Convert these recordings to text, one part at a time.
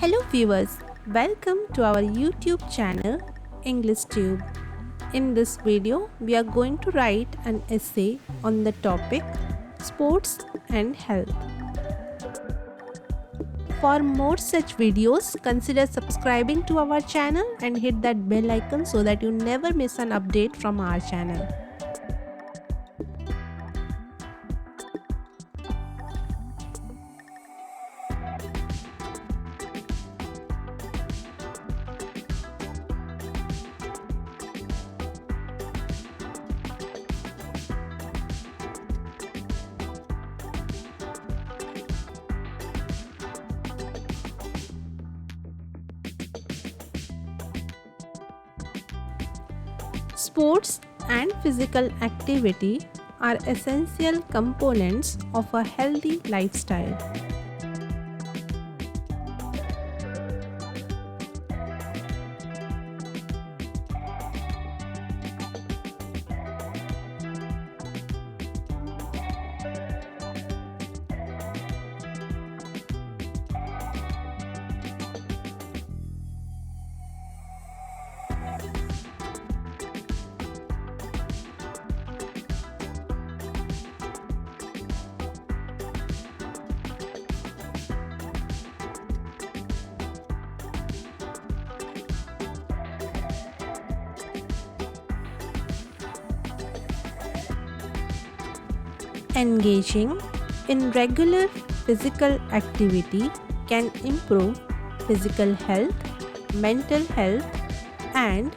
Hello viewers, welcome to our YouTube channel EnglishTube. In this video, we are going to write an essay on the topic Sports and Health. For more such videos, consider subscribing to our channel and hit that bell icon so that you never miss an update from our channel. Sports and physical activity are essential components of a healthy lifestyle. Engaging in regular physical activity can improve physical health, mental health, and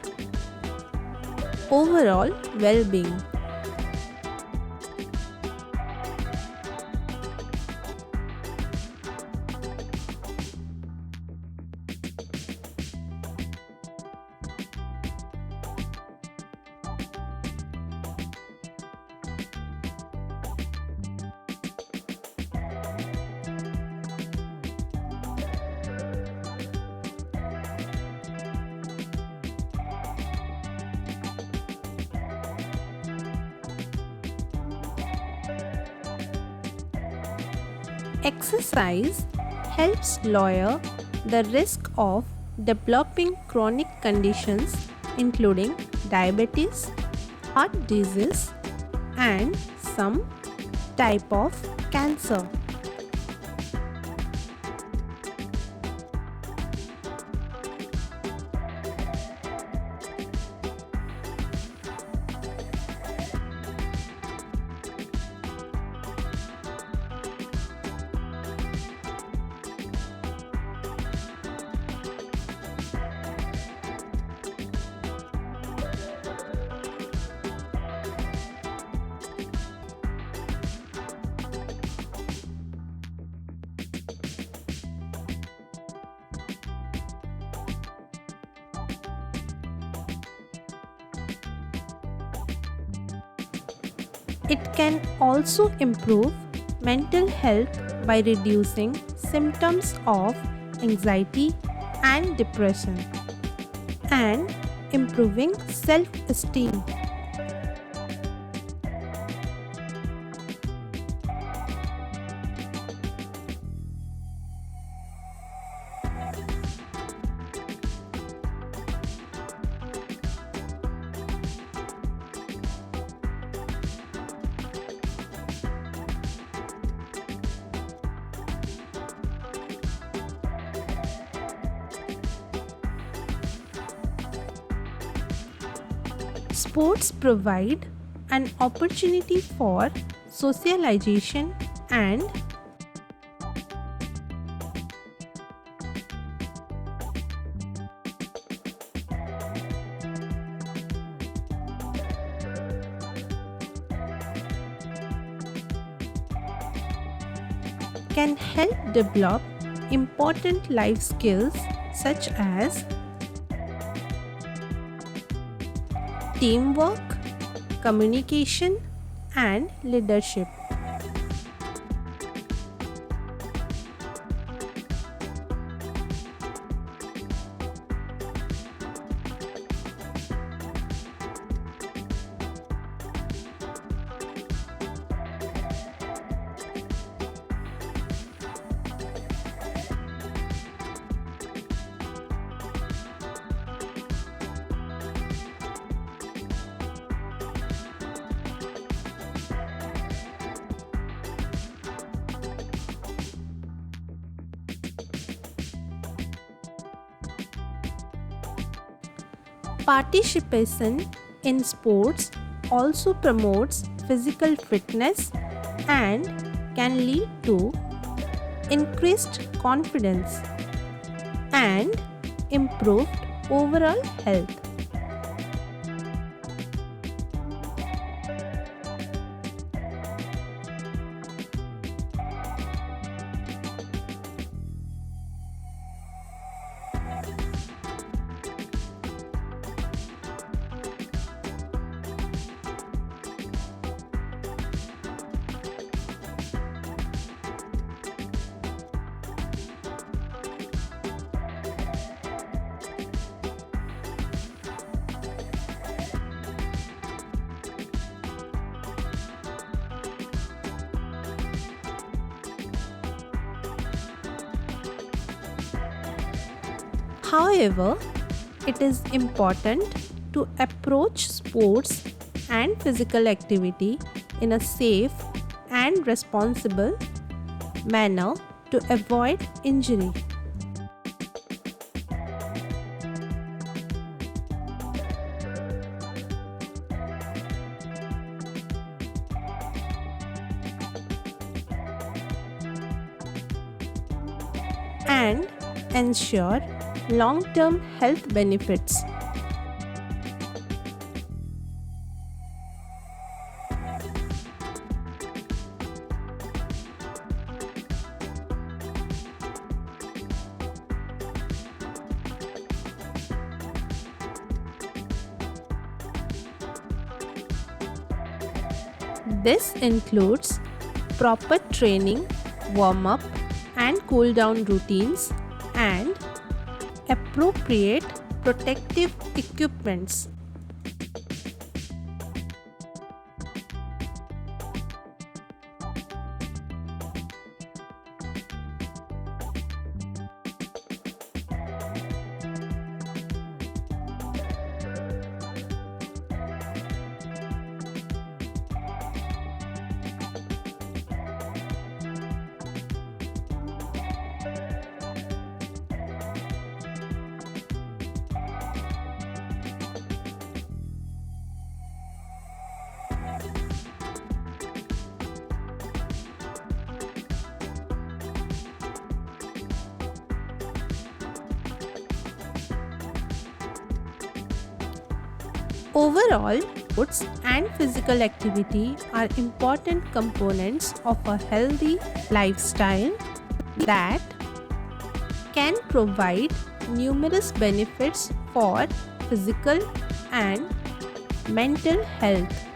overall well-being. Exercise helps lower the risk of developing chronic conditions including diabetes, heart disease, and some type of cancer. It can also improve mental health by reducing symptoms of anxiety and depression and improving self-esteem. Sports provide an opportunity for socialization and can help develop important life skills such as teamwork, communication, and leadership. Participation in sports also promotes physical fitness and can lead to increased confidence and improved overall health. However, it is important to approach sports and physical activity in a safe and responsible manner to avoid injury. And ensure long-term health benefits. This includes proper training, warm-up and cool-down routines and appropriate protective equipments. Overall, sports and physical activity are important components of a healthy lifestyle that can provide numerous benefits for physical and mental health.